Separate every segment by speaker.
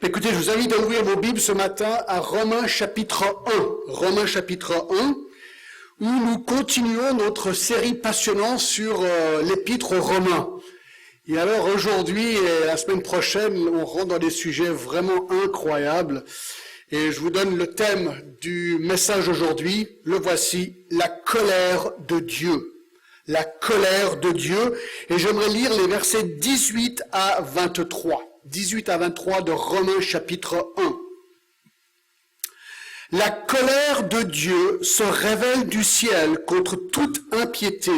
Speaker 1: Écoutez, je vous invite à ouvrir vos Bibles ce matin à Romains chapitre 1. Romains chapitre 1, où nous continuons notre série passionnante sur l'épître aux Romains. Et alors aujourd'hui et la semaine prochaine, on rentre dans des sujets vraiment incroyables. Et je vous donne le thème du message aujourd'hui. Le voici, la colère de Dieu. La colère de Dieu. Et j'aimerais lire les versets 18 à 23. 18 à 23 de Romains chapitre 1. La colère de Dieu se révèle du ciel contre toute impiété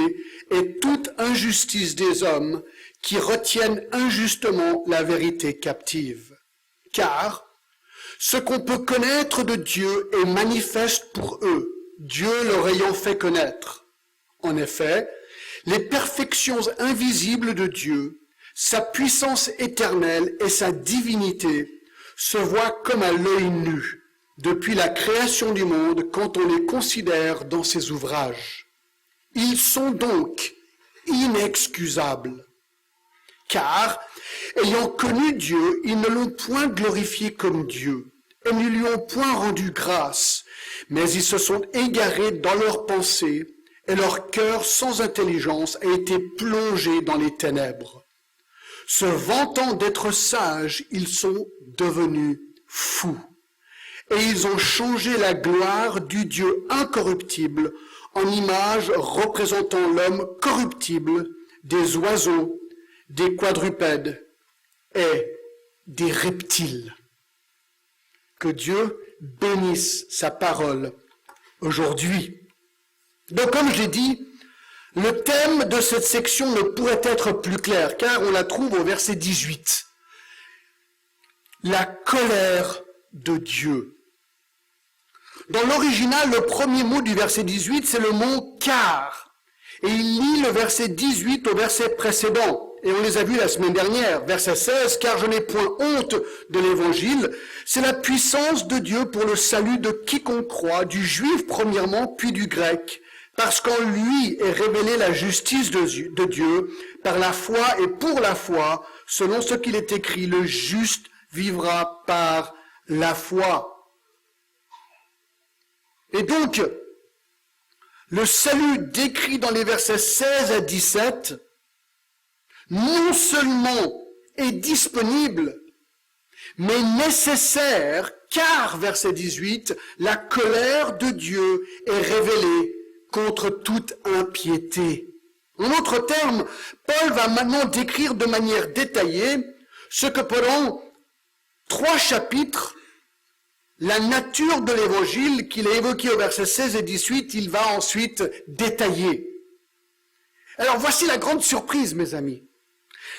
Speaker 1: et toute injustice des hommes qui retiennent injustement la vérité captive. Car ce qu'on peut connaître de Dieu est manifeste pour eux, Dieu leur ayant fait connaître. En effet, les perfections invisibles de Dieu, sa puissance éternelle et sa divinité se voient comme à l'œil nu depuis la création du monde quand on les considère dans ses ouvrages. Ils sont donc inexcusables, car, ayant connu Dieu, ils ne l'ont point glorifié comme Dieu et ne lui ont point rendu grâce, mais ils se sont égarés dans leurs pensées et leur cœur sans intelligence a été plongé dans les ténèbres. Se vantant d'être sages, ils sont devenus fous. Et ils ont changé la gloire du Dieu incorruptible en image représentant l'homme corruptible, des oiseaux, des quadrupèdes et des reptiles. Que Dieu bénisse sa parole aujourd'hui. Donc comme je l'ai dit, le thème de cette section ne pourrait être plus clair, car on la trouve au verset 18. La colère de Dieu. Dans l'original, le premier mot du verset 18, c'est le mot « car ». Et il lie le verset 18 au verset précédent. Et on les a vus la semaine dernière. Verset 16, « Car je n'ai point honte de l'évangile, c'est la puissance de Dieu pour le salut de quiconque croit, du juif premièrement, puis du grec. Parce qu'en lui est révélée la justice de Dieu par la foi et pour la foi, selon ce qu'il est écrit, le juste vivra par la foi. » Et donc, le salut décrit dans les versets 16 à 17, non seulement est disponible, mais nécessaire, car, verset 18, la colère de Dieu est révélée contre toute impiété. En d'autres termes, Paul va maintenant décrire de manière détaillée ce que pendant 3 chapitres, la nature de l'évangile qu'il a évoqué au verset 16 et 18, il va ensuite détailler. Alors voici la grande surprise, mes amis.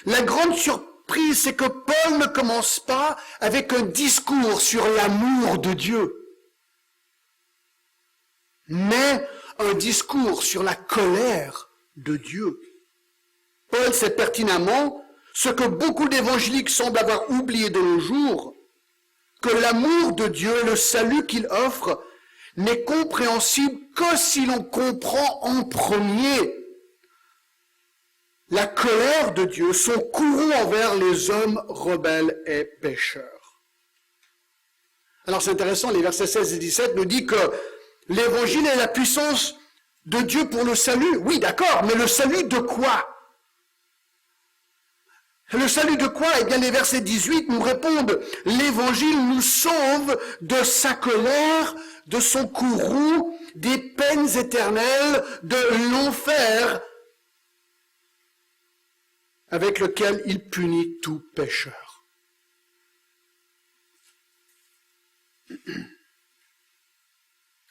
Speaker 1: La grande surprise, c'est que Paul ne commence pas avec un discours sur l'amour de Dieu, mais un discours sur la colère de Dieu. Paul sait pertinemment ce que beaucoup d'évangéliques semblent avoir oublié de nos jours, que l'amour de Dieu et le salut qu'il offre n'est compréhensible que si l'on comprend en premier la colère de Dieu, son courroux envers les hommes rebelles et pécheurs. Alors c'est intéressant, les versets 16 et 17 nous disent que l'évangile est la puissance de Dieu pour le salut. Oui, d'accord, mais le salut de quoi? Le salut de quoi? Eh bien, les versets 18 nous répondent, l'évangile nous sauve de sa colère, de son courroux, des peines éternelles, de l'enfer avec lequel il punit tout pécheur.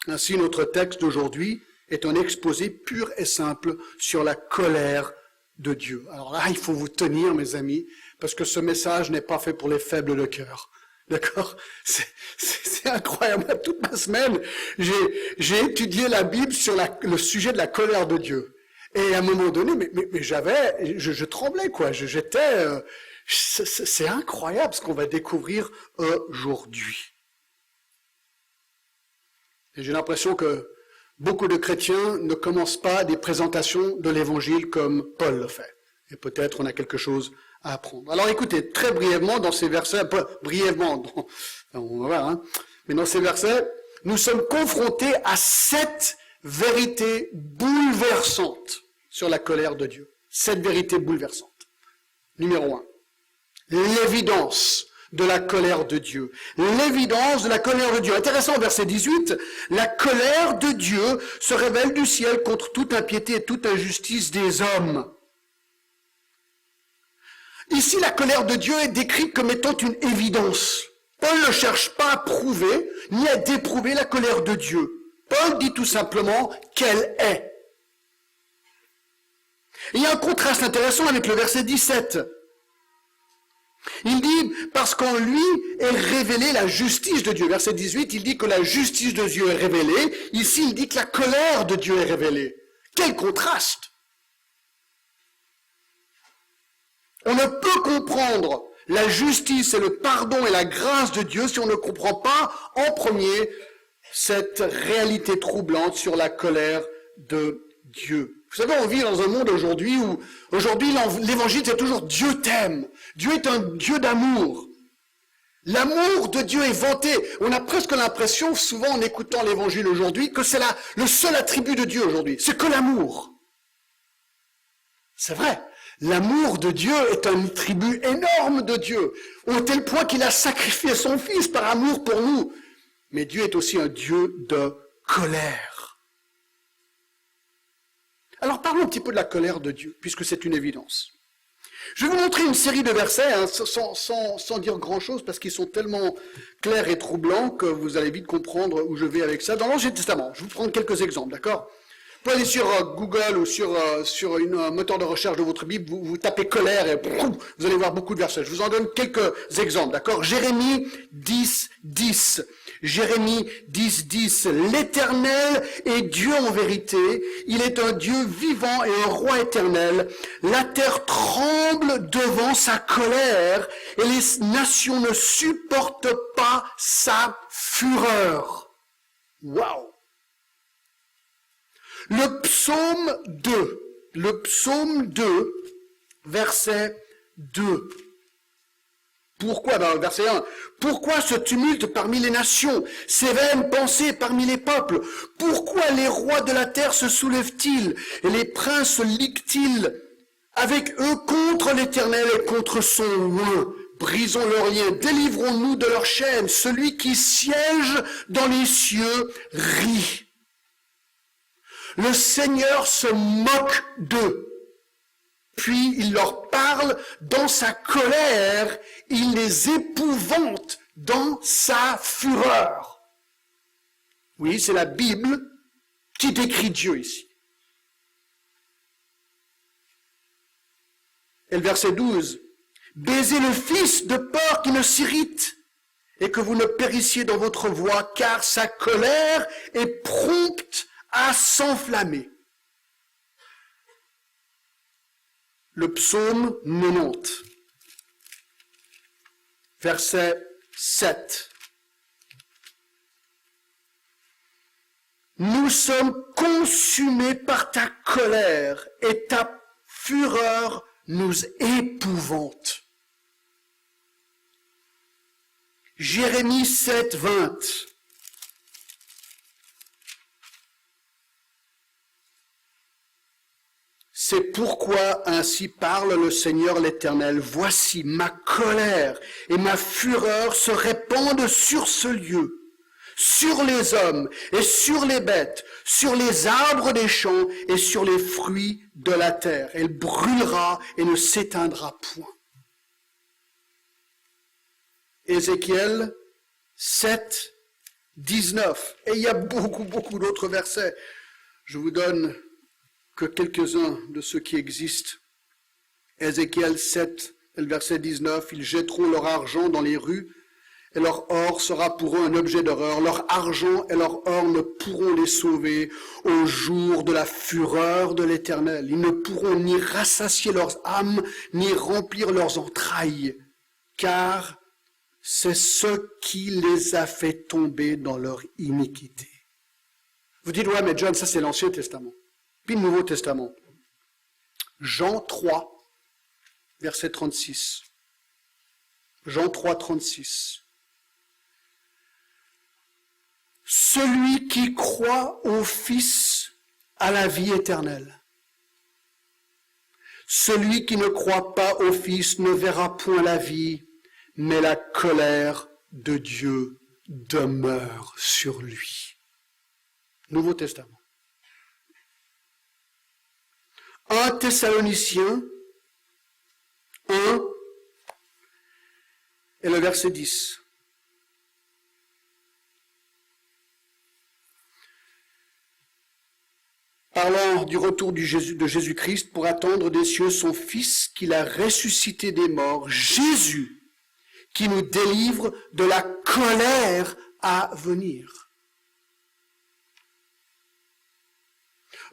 Speaker 1: Ainsi, notre texte d'aujourd'hui est un exposé pur et simple sur la colère de Dieu. Alors là, il faut vous tenir, mes amis, parce que ce message n'est pas fait pour les faibles de cœur. D'accord? C'est incroyable. Toute ma semaine, j'ai étudié la Bible sur le sujet de la colère de Dieu. Et à un moment donné, mais je tremblais, quoi. C'est incroyable ce qu'on va découvrir aujourd'hui. Et j'ai l'impression que beaucoup de chrétiens ne commencent pas des présentations de l'évangile comme Paul le fait. Et peut-être on a quelque chose à apprendre. Alors écoutez, très brièvement dans ces versets, pas brièvement, on va voir, hein, mais dans ces versets, nous sommes confrontés à 7 vérités bouleversantes sur la colère de Dieu. 7 vérités bouleversantes. Numéro 1, l'évidence de la colère de Dieu. L'évidence de la colère de Dieu. Intéressant, verset 18, la colère de Dieu se révèle du ciel contre toute impiété et toute injustice des hommes. Ici, la colère de Dieu est décrite comme étant une évidence. Paul ne cherche pas à prouver, ni à déprouver la colère de Dieu. Paul dit tout simplement qu'elle est. Il y a un contraste intéressant avec le verset 17. Il dit, parce qu'en lui est révélée la justice de Dieu. Verset 18, il dit que la justice de Dieu est révélée. Ici, il dit que la colère de Dieu est révélée. Quel contraste! On ne peut comprendre la justice et le pardon et la grâce de Dieu si on ne comprend pas en premier cette réalité troublante sur la colère de Dieu. Vous savez, on vit dans un monde aujourd'hui où, l'évangile c'est toujours Dieu t'aime. Dieu est un Dieu d'amour. L'amour de Dieu est vanté. On a presque l'impression, souvent en écoutant l'évangile aujourd'hui, que c'est le seul attribut de Dieu aujourd'hui. C'est que l'amour. C'est vrai. L'amour de Dieu est un attribut énorme de Dieu, au tel point qu'il a sacrifié son Fils par amour pour nous. Mais Dieu est aussi un Dieu de colère. Alors parlons un petit peu de la colère de Dieu, puisque c'est une évidence. Je vais vous montrer une série de versets, hein, sans dire grand-chose, parce qu'ils sont tellement clairs et troublants que vous allez vite comprendre où je vais avec ça. Dans l'Ancien Testament, je vais vous prendre quelques exemples, d'accord ? Vous pouvez aller sur Google ou sur un moteur de recherche de votre Bible, vous tapez colère et vous allez voir beaucoup de versets. Je vous en donne quelques exemples, d'accord ? Jérémie 10, 10. Jérémie 10, 10. L'Éternel est Dieu en vérité. Il est un Dieu vivant et un roi éternel. La terre tremble devant sa colère et les nations ne supportent pas sa fureur. Waouh! Le psaume 2, verset 2. Pourquoi, verset 1, pourquoi ce tumulte parmi les nations, ces vaines pensées parmi les peuples? Pourquoi les rois de la terre se soulèvent-ils et les princes se liguent-ils avec eux contre l'Éternel et contre son oint? Brisons leurs liens, délivrons-nous de leurs chaînes. Celui qui siège dans les cieux rit. Le Seigneur se moque d'eux. Puis il leur parle dans sa colère, il les épouvante dans sa fureur. Oui, c'est la Bible qui décrit Dieu ici. Et le verset 12. Baisez le Fils de peur qu'il ne s'irrite et que vous ne périssiez dans votre voie, car sa colère est prompte à s'enflammer. Le psaume 90, verset 7. Nous sommes consumés par ta colère et ta fureur nous épouvante. Jérémie 7, 20. C'est pourquoi ainsi parle le Seigneur l'Éternel. Voici ma colère et ma fureur se répandent sur ce lieu, sur les hommes et sur les bêtes, sur les arbres des champs et sur les fruits de la terre. Elle brûlera et ne s'éteindra point. Ézéchiel 7, 19. Et il y a beaucoup d'autres versets. Je vous donne que quelques-uns de ceux qui existent. Ézéchiel 7, le verset 19, ils jetteront leur argent dans les rues, et leur or sera pour eux un objet d'horreur. Leur argent et leur or ne pourront les sauver au jour de la fureur de l'Éternel. Ils ne pourront ni rassasier leurs âmes, ni remplir leurs entrailles, car c'est ce qui les a fait tomber dans leur iniquité. Vous dites, ouais, mais John, ça c'est l'Ancien Testament. Puis le Nouveau Testament. Jean 3, verset 36. Jean 3, 36. Celui qui croit au Fils a la vie éternelle. Celui qui ne croit pas au Fils ne verra point la vie, mais la colère de Dieu demeure sur lui. Nouveau Testament. 1 Thessaloniciens 1 et le verset 10. Parlant du retour de Jésus-Christ pour attendre des cieux son Fils qu'il a ressuscité des morts, Jésus, qui nous délivre de la colère à venir.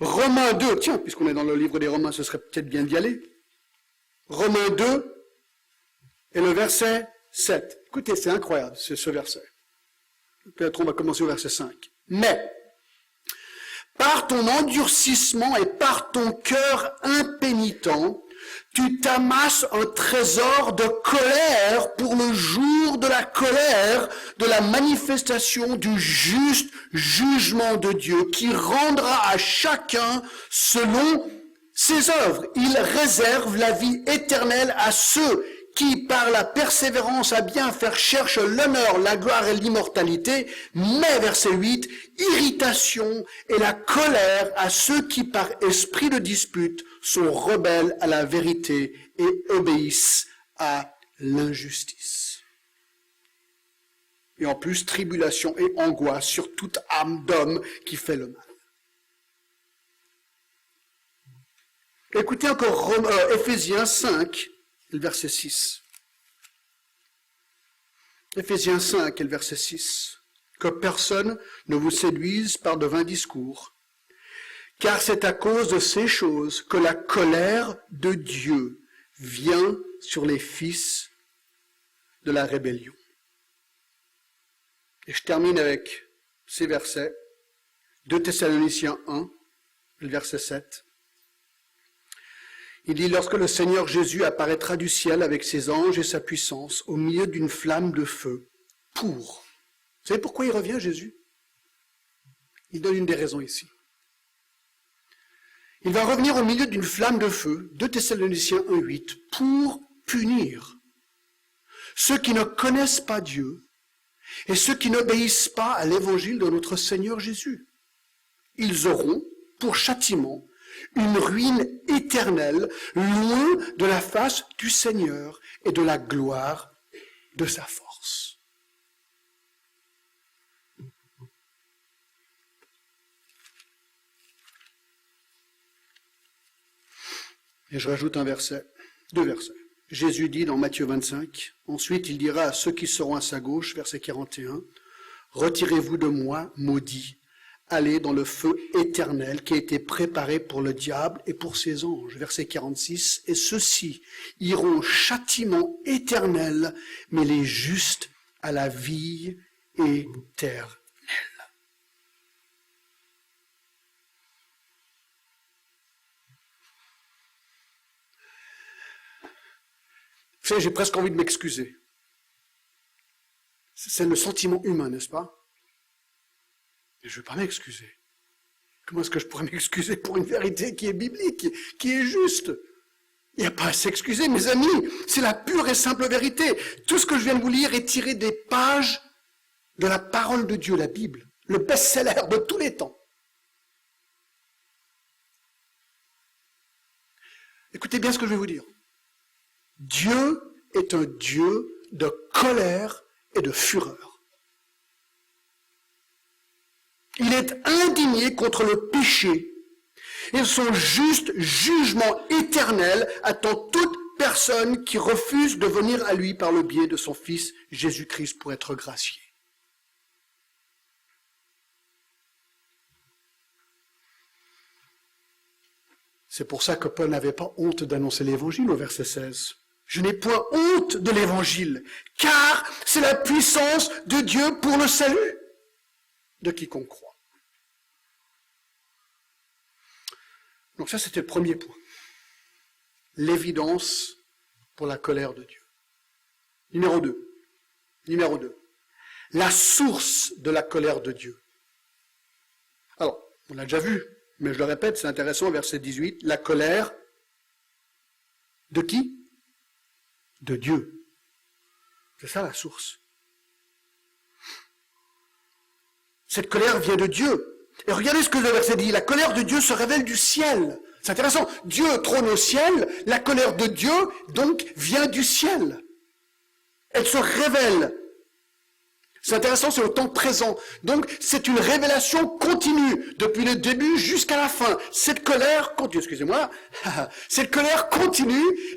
Speaker 1: Romains 2, tiens, puisqu'on est dans le livre des Romains, ce serait peut-être bien d'y aller. Romains 2 et le verset 7. Écoutez, c'est incroyable, ce verset. Peut-être on va commencer au verset 5. Mais, par ton endurcissement et par ton cœur impénitent, tu t'amasses un trésor de colère pour le jour de la colère, de la manifestation du juste jugement de Dieu, qui rendra à chacun selon ses œuvres. Il réserve la vie éternelle à ceux qui, par la persévérance à bien faire, cherchent l'honneur, la gloire et l'immortalité, mais, verset 8, irritation et la colère à ceux qui, par esprit de dispute, sont rebelles à la vérité et obéissent à l'injustice. Et en plus, tribulation et angoisse sur toute âme d'homme qui fait le mal. Écoutez encore Éphésiens 5, le verset 6. Éphésiens 5 et le verset 6. Que personne ne vous séduise par de vains discours, car c'est à cause de ces choses que la colère de Dieu vient sur les fils de la rébellion. Et je termine avec ces versets. 2 Thessaloniciens 1, le verset 7. Il dit, lorsque le Seigneur Jésus apparaîtra du ciel avec ses anges et sa puissance, au milieu d'une flamme de feu, pour... Vous savez pourquoi il revient, Jésus? Il donne une des raisons ici. Il va revenir au milieu d'une flamme de feu, 2 Thessaloniciens 1, 8, pour punir ceux qui ne connaissent pas Dieu et ceux qui n'obéissent pas à l'évangile de notre Seigneur Jésus. Ils auront, pour châtiment, une ruine éternelle, loin de la face du Seigneur et de la gloire de sa force. Et je rajoute un verset, 2 versets. Jésus dit dans Matthieu 25, ensuite il dira à ceux qui seront à sa gauche, verset 41, « Retirez-vous de moi, maudits, allez dans le feu éternel qui a été préparé pour le diable et pour ses anges. » Verset 46, « Et ceux-ci iront au châtiment éternel, mais les justes à la vie éternelle. » Vous savez, j'ai presque envie de m'excuser. C'est le sentiment humain, n'est-ce pas? Et je ne veux pas m'excuser. Comment est-ce que je pourrais m'excuser pour une vérité qui est biblique, qui est juste? Il n'y a pas à s'excuser, mes amis. C'est la pure et simple vérité. Tout ce que je viens de vous lire est tiré des pages de la parole de Dieu, la Bible, le best-seller de tous les temps. Écoutez bien ce que je vais vous dire. Dieu est un Dieu de colère et de fureur. Il est indigné contre le péché et son juste jugement éternel attend toute personne qui refuse de venir à lui par le biais de son Fils Jésus-Christ pour être gracié. C'est pour ça que Paul n'avait pas honte d'annoncer l'évangile au verset 16. Je n'ai point honte de l'évangile, car c'est la puissance de Dieu pour le salut de quiconque croit. Donc ça, c'était le premier point. L'évidence pour la colère de Dieu. Numéro 2. La source de la colère de Dieu. Alors, on l'a déjà vu, mais je le répète, c'est intéressant, verset 18, la colère de qui? De Dieu. C'est ça la source. Cette colère vient de Dieu. Et regardez ce que le verset dit, la colère de Dieu se révèle du ciel. C'est intéressant, Dieu trône au ciel, la colère de Dieu, donc, vient du ciel. Elle se révèle. C'est intéressant, c'est au temps présent. Donc, c'est une révélation continue, depuis le début jusqu'à la fin. Cette colère continue,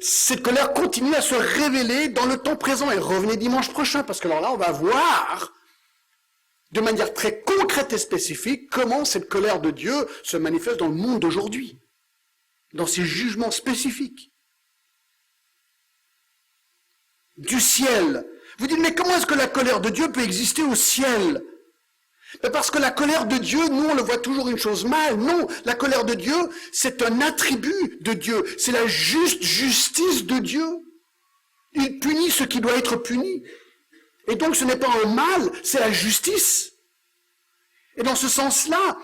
Speaker 1: cette colère continue à se révéler dans le temps présent. Et revenez dimanche prochain, parce que alors là, on va voir, de manière très concrète et spécifique, comment cette colère de Dieu se manifeste dans le monde d'aujourd'hui, dans ses jugements spécifiques. Du ciel. Vous dites, mais comment est-ce que la colère de Dieu peut exister au ciel? Parce que la colère de Dieu, nous, on le voit toujours une chose mal. Non, la colère de Dieu, c'est un attribut de Dieu. C'est la juste justice de Dieu. Il punit ce qui doit être puni. Et donc, ce n'est pas un mal, c'est la justice. Et dans ce sens-là,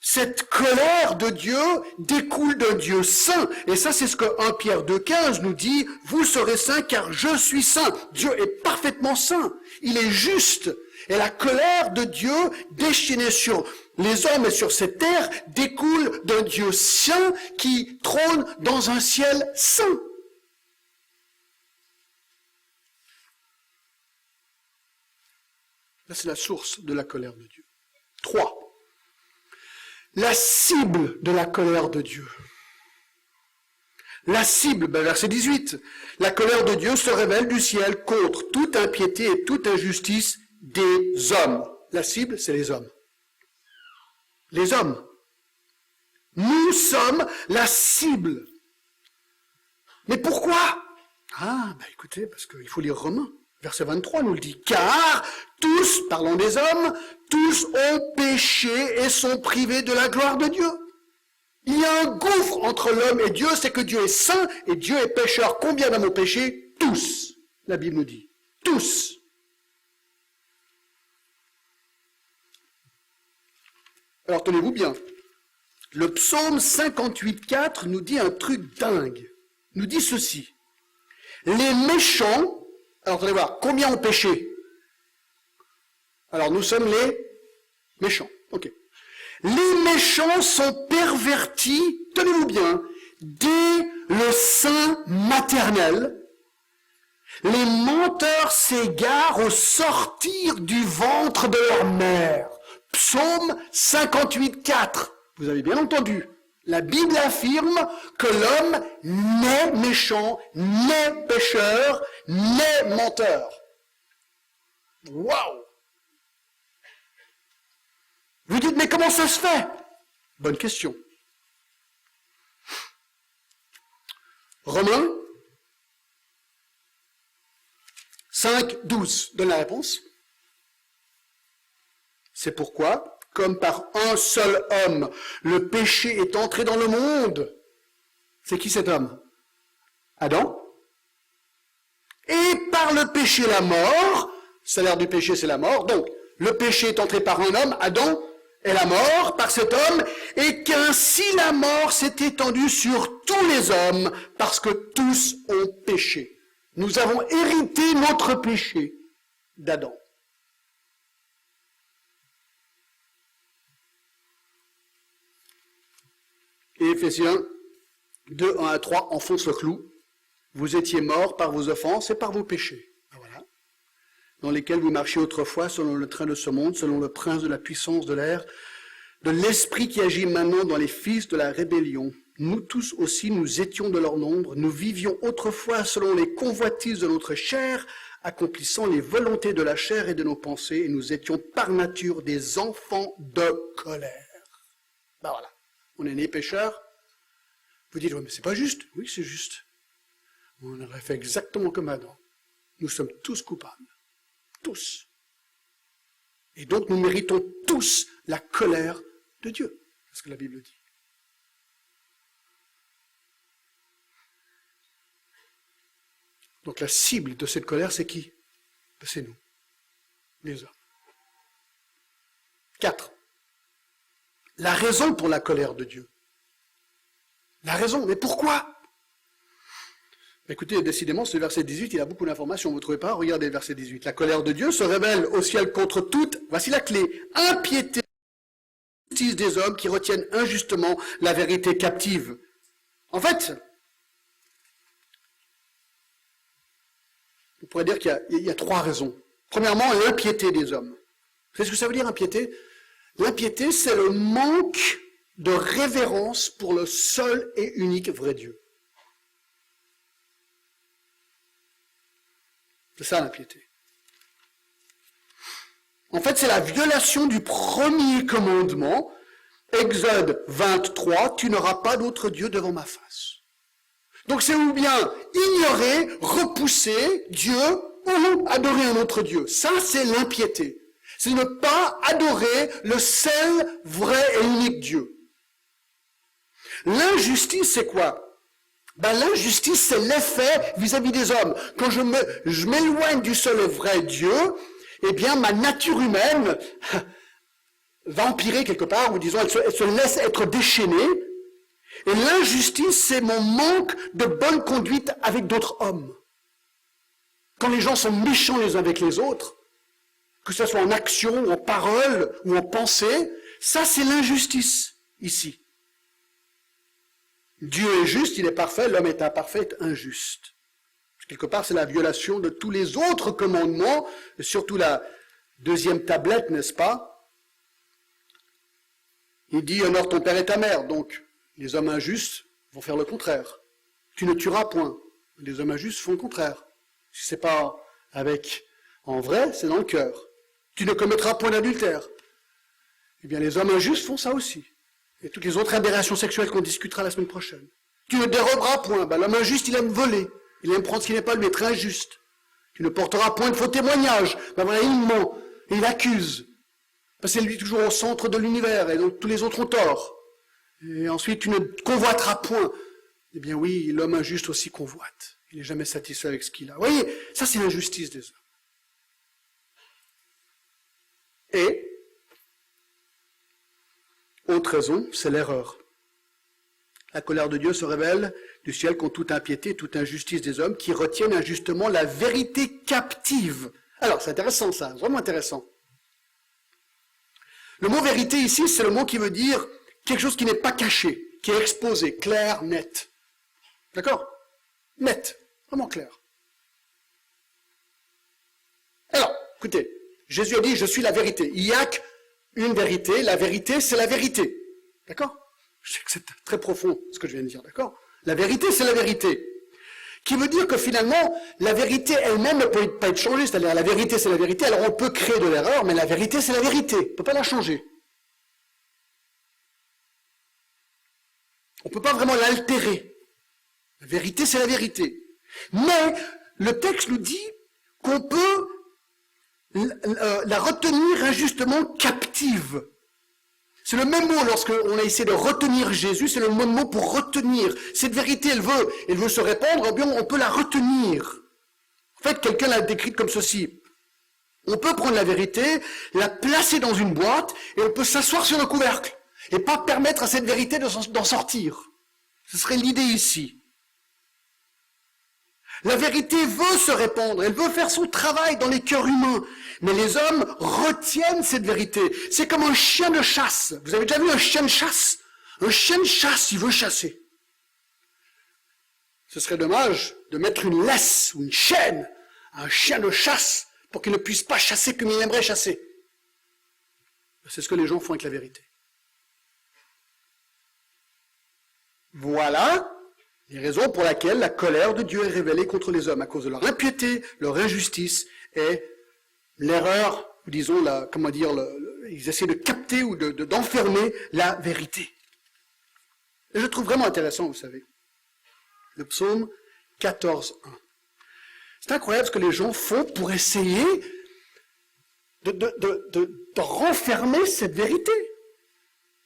Speaker 1: cette colère de Dieu découle d'un Dieu saint. Et ça, c'est ce que 1 Pierre 2,15 nous dit. Vous serez saints car je suis saint. Dieu est parfaitement saint. Il est juste. Et la colère de Dieu déchaînée sur les hommes et sur cette terre découle d'un Dieu saint qui trône dans un ciel saint. Là, c'est la source de la colère de Dieu. 3. La cible de la colère de Dieu. La cible, verset 18. La colère de Dieu se révèle du ciel contre toute impiété et toute injustice des hommes. La cible, c'est les hommes. Les hommes. Nous sommes la cible. Mais pourquoi? Écoutez, parce qu'il faut lire Romains. Verset 23 nous le dit. Car tous, parlons des hommes, tous ont péché et sont privés de la gloire de Dieu. Il y a un gouffre entre l'homme et Dieu, c'est que Dieu est saint et Dieu est pécheur. Combien d'hommes ont péché? Tous, la Bible nous dit. Tous. Alors tenez-vous bien. Le psaume 58,4 nous dit un truc dingue. Nous dit ceci. Les méchants, alors vous allez voir, combien ont péché? Alors nous sommes les méchants. Ok. Les méchants sont pervertis, tenez-vous bien, dès le sein maternel. Les menteurs s'égarent au sortir du ventre de leur mère. Psaume 58,4. Vous avez bien entendu. La Bible affirme que l'homme n'est méchant, n'est pécheur, n'est menteur. Waouh! Vous dites, mais comment ça se fait? Bonne question. Romains 5,12 donne la réponse. C'est pourquoi, comme par un seul homme, le péché est entré dans le monde. C'est qui cet homme? Adam. Et par le péché, la mort. Le salaire du péché, c'est la mort. Donc, le péché est entré par un homme, Adam, et la mort par cet homme, et qu'ainsi la mort s'est étendue sur tous les hommes, parce que tous ont péché. Nous avons hérité notre péché d'Adam. Et Éphésiens 2, 1 à 3 enfonce le clou. Vous étiez morts par vos offenses et par vos péchés. Voilà. Dans lesquels vous marchiez autrefois selon le train de ce monde, selon le prince de la puissance de l'air, de l'esprit qui agit maintenant dans les fils de la rébellion. Nous tous aussi, nous étions de leur nombre, nous vivions autrefois selon les convoitises de notre chair, accomplissant les volontés de la chair et de nos pensées, et nous étions par nature des enfants de colère. Voilà. On est né pécheurs. Vous dites, mais c'est pas juste. Oui, c'est juste. On aurait fait exactement comme Adam. Nous sommes tous coupables. Tous. Et donc nous méritons tous la colère de Dieu. C'est ce que la Bible dit. Donc la cible de cette colère, c'est qui? C'est nous, les hommes. 4. La raison pour la colère de Dieu. La raison, mais pourquoi? Écoutez, décidément, ce verset 18, il a beaucoup d'informations, vous ne trouvez pas? Regardez le verset 18. La colère de Dieu se révèle au ciel contre toute, voici la clé, impiété des hommes qui retiennent injustement la vérité captive. En fait, on pourrait dire qu'il y a 3 raisons. Premièrement, l'impiété des hommes. Vous savez ce que ça veut dire, impiété? L'impiété, c'est le manque de révérence pour le seul et unique vrai Dieu. C'est ça l'impiété. En fait, c'est la violation du premier commandement, Exode 23, tu n'auras pas d'autre Dieu devant ma face. Donc c'est ou bien ignorer, repousser Dieu ou adorer un autre Dieu. Ça, c'est l'impiété. C'est ne pas adorer le seul, vrai et unique Dieu. L'injustice, c'est quoi? L'injustice, c'est l'effet vis-à-vis des hommes. Quand je m'éloigne du seul et vrai Dieu, eh bien, ma nature humaine va empirer quelque part, ou disons, elle se laisse être déchaînée. Et l'injustice, c'est mon manque de bonne conduite avec d'autres hommes. Quand les gens sont méchants les uns avec les autres, que ce soit en action, ou en parole, ou en pensée, ça, c'est l'injustice, ici. Dieu est juste, il est parfait, l'homme est imparfait, injuste. Quelque part, c'est la violation de tous les autres commandements, et surtout la deuxième tablette, n'est-ce pas? Il dit, honore ton père et ta mère. Donc, les hommes injustes vont faire le contraire. Tu ne tueras point. Les hommes injustes font le contraire. Si c'est pas en vrai, c'est dans le cœur. Tu ne commettras point d'adultère. Eh bien, les hommes injustes font ça aussi. Et toutes les autres aberrations sexuelles qu'on discutera la semaine prochaine. Tu ne déroberas point. L'homme injuste, il aime voler. Il aime prendre ce qui n'est pas lui, être injuste. Tu ne porteras point de faux témoignages. Voilà, il ment. Et il accuse. C'est lui toujours au centre de l'univers. Et donc tous les autres ont tort. Et ensuite, tu ne convoiteras point. Eh bien oui, l'homme injuste aussi convoite. Il n'est jamais satisfait avec ce qu'il a. Vous voyez, ça c'est l'injustice des hommes. Et, autre raison, c'est l'erreur. La colère de Dieu se révèle du ciel contre toute impiété, toute injustice des hommes qui retiennent injustement la vérité captive. Alors, c'est intéressant ça, vraiment intéressant. Le mot vérité ici, c'est le mot qui veut dire quelque chose qui n'est pas caché, qui est exposé, clair, net. D'accord? Net, vraiment clair. Alors, écoutez, Jésus a dit, je suis la vérité. Il n'y a qu'une vérité, la vérité, c'est la vérité. D'accord? Je sais que c'est très profond ce que je viens de dire, d'accord? La vérité, c'est la vérité. Qui veut dire que finalement, la vérité elle-même ne peut pas être changée. C'est-à-dire, la vérité, c'est la vérité. Alors, on peut créer de l'erreur, mais la vérité, c'est la vérité. On ne peut pas la changer. On ne peut pas vraiment l'altérer. La vérité, c'est la vérité. Mais, le texte nous dit qu'on peut la retenir injustement captive. C'est le même mot lorsqu'on a essayé de retenir Jésus, c'est le même mot pour retenir. Cette vérité, elle veut se répandre, eh bien on peut la retenir. En fait, quelqu'un l'a décrite comme ceci. On peut prendre la vérité, la placer dans une boîte, et on peut s'asseoir sur le couvercle, et pas permettre à cette vérité d'en sortir. Ce serait l'idée ici. La vérité veut se répandre, elle veut faire son travail dans les cœurs humains. Mais les hommes retiennent cette vérité. C'est comme un chien de chasse. Vous avez déjà vu un chien de chasse? Un chien de chasse, il veut chasser. Ce serait dommage de mettre une laisse ou une chaîne à un chien de chasse pour qu'il ne puisse pas chasser comme il aimerait chasser. C'est ce que les gens font avec la vérité. Voilà les raisons pour lesquelles la colère de Dieu est révélée contre les hommes, à cause de leur impiété, leur injustice et l'erreur, disons, ils essaient de capter ou d'enfermer la vérité. Et je trouve vraiment intéressant, vous savez, le psaume 14.1. C'est incroyable ce que les gens font pour essayer de renfermer cette vérité.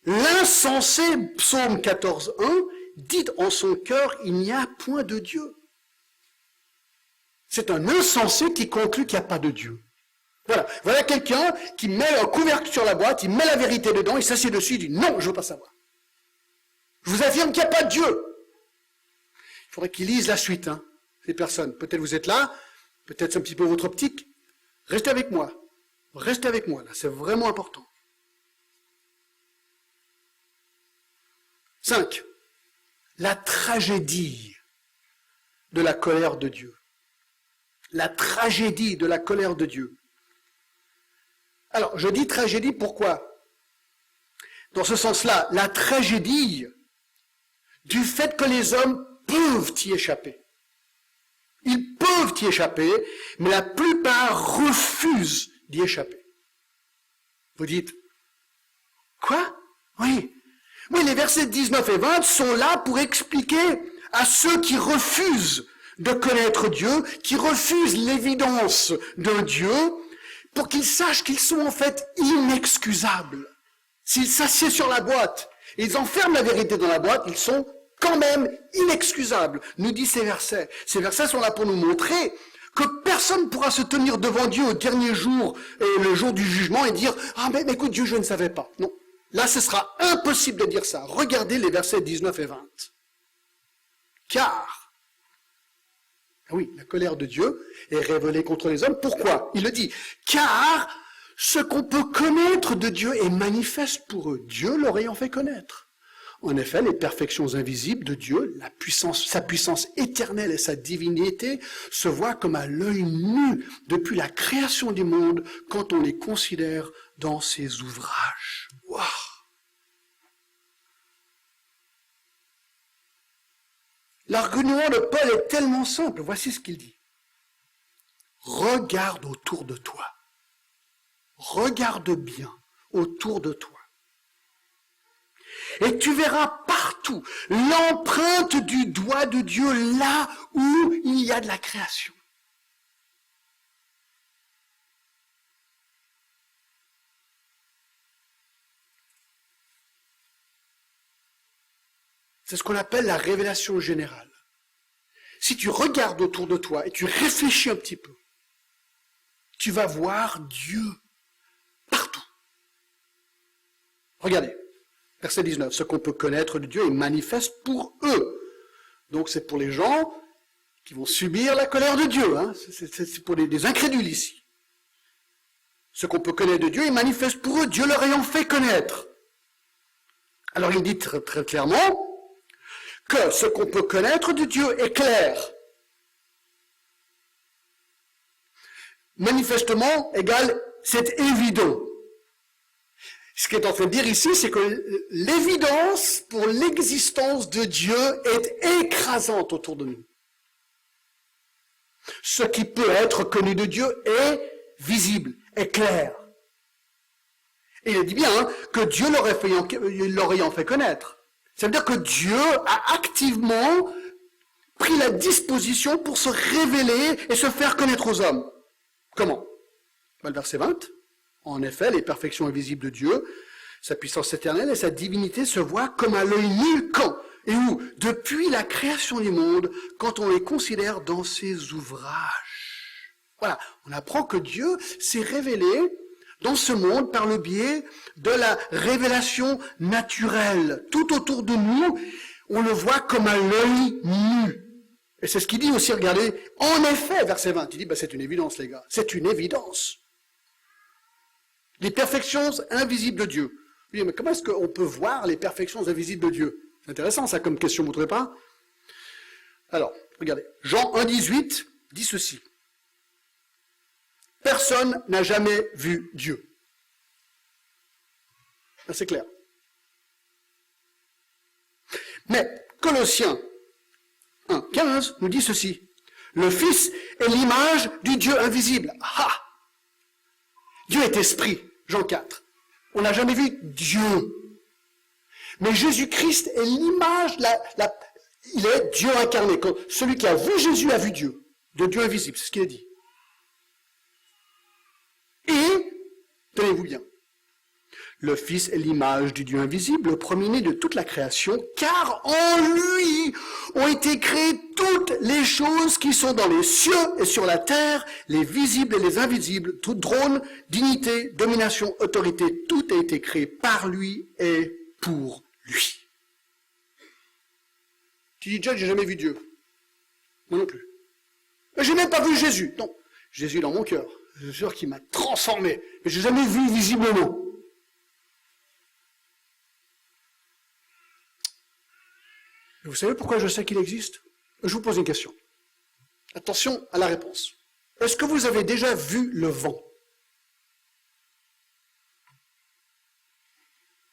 Speaker 1: L'insensé psaume 14.1 dit en son cœur, il n'y a point de Dieu. C'est un insensé qui conclut qu'il n'y a pas de Dieu. Voilà quelqu'un qui met un couvercle sur la boîte, il met la vérité dedans, il s'assied dessus, il dit non, je ne veux pas savoir. Je vous affirme qu'il n'y a pas de Dieu. Il faudrait qu'ils lisent la suite, ces personnes. Peut-être vous êtes là, peut-être c'est un petit peu votre optique. Restez avec moi. Restez avec moi, là, c'est vraiment important. 5. La tragédie de la colère de Dieu. La tragédie de la colère de Dieu. Alors, je dis tragédie, pourquoi? Dans ce sens-là, la tragédie du fait que les hommes peuvent y échapper. Ils peuvent y échapper, mais la plupart refusent d'y échapper. Vous dites, quoi? Oui. Oui, les versets 19 et 20 sont là pour expliquer à ceux qui refusent de connaître Dieu, qui refusent l'évidence d'un Dieu, pour qu'ils sachent qu'ils sont en fait inexcusables. S'ils s'assiedent sur la boîte, et ils enferment la vérité dans la boîte, ils sont quand même inexcusables, nous dit ces versets. Ces versets sont là pour nous montrer que personne ne pourra se tenir devant Dieu au dernier jour, et le jour du jugement, et dire « Ah mais écoute Dieu, je ne savais pas ». Non, là ce sera impossible de dire ça. Regardez les versets 19 et 20. Car, ah oui, la colère de Dieu est révélée contre les hommes. Pourquoi? Il le dit. Car ce qu'on peut connaître de Dieu est manifeste pour eux, Dieu leur ayant fait connaître. En effet, les perfections invisibles de Dieu, sa puissance éternelle et sa divinité se voient comme à l'œil nu depuis la création du monde quand on les considère dans ses ouvrages. Waouh! L'argument de Paul est tellement simple. Voici ce qu'il dit. Regarde autour de toi. Regarde bien autour de toi. Et tu verras partout l'empreinte du doigt de Dieu là où il y a de la création. C'est ce qu'on appelle la révélation générale. Si tu regardes autour de toi et tu réfléchis un petit peu, tu vas voir Dieu partout. Regardez, verset 19. Ce qu'on peut connaître de Dieu est manifeste pour eux. Donc c'est pour les gens qui vont subir la colère de Dieu. C'est pour des incrédules ici. Ce qu'on peut connaître de Dieu est manifeste pour eux, Dieu leur ayant fait connaître. Alors il dit très, très clairement que ce qu'on peut connaître de Dieu est clair. Manifestement égale, c'est évident. Ce qu'il est en train de dire ici, c'est que l'évidence pour l'existence de Dieu est écrasante autour de nous. Ce qui peut être connu de Dieu est visible, est clair. Et il dit bien que Dieu leur ayant fait connaître. Ça veut dire que Dieu a activement pris la disposition pour se révéler et se faire connaître aux hommes. Comment? Le verset 20. En effet, les perfections invisibles de Dieu, sa puissance éternelle et sa divinité se voient comme à l'œil nu quand et où? Depuis la création du monde, quand on les considère dans ses ouvrages. Voilà, on apprend que Dieu s'est révélé dans ce monde par le biais de la révélation naturelle. Tout autour de nous, on le voit comme à l'œil nu. Et c'est ce qu'il dit aussi, regardez, en effet, verset 20, il dit, c'est une évidence les gars, c'est une évidence. Les perfections invisibles de Dieu. Oui, mais comment est-ce qu'on peut voir les perfections invisibles de Dieu? C'est intéressant ça comme question, vous ne trouvez pas? Alors, regardez, Jean 1,18 dit ceci. Personne n'a jamais vu Dieu. C'est clair. Mais Colossiens 1,15 nous dit ceci. Le Fils est l'image du Dieu invisible. Ah! Dieu est esprit, Jean 4. On n'a jamais vu Dieu. Mais Jésus-Christ est l'image, il est Dieu incarné. Celui qui a vu Jésus a vu Dieu, de Dieu invisible, c'est ce qu'il a dit. Et, tenez-vous bien, Le Fils est l'image du Dieu invisible, le premier-né de toute la création, car en lui ont été créées toutes les choses qui sont dans les cieux et sur la terre, les visibles et les invisibles, tout trône, dignité, domination, autorité, tout a été créé par lui et pour lui. Tu dis, John, j'ai jamais vu Dieu. Moi non plus. Mais j'ai même pas vu Jésus. Non, Jésus est dans mon cœur. Je suis sûr qu'il m'a transformé. Mais j'ai jamais vu visiblement. Vous savez pourquoi je sais qu'il existe? Je vous pose une question. Attention à la réponse. Est-ce que vous avez déjà vu le vent?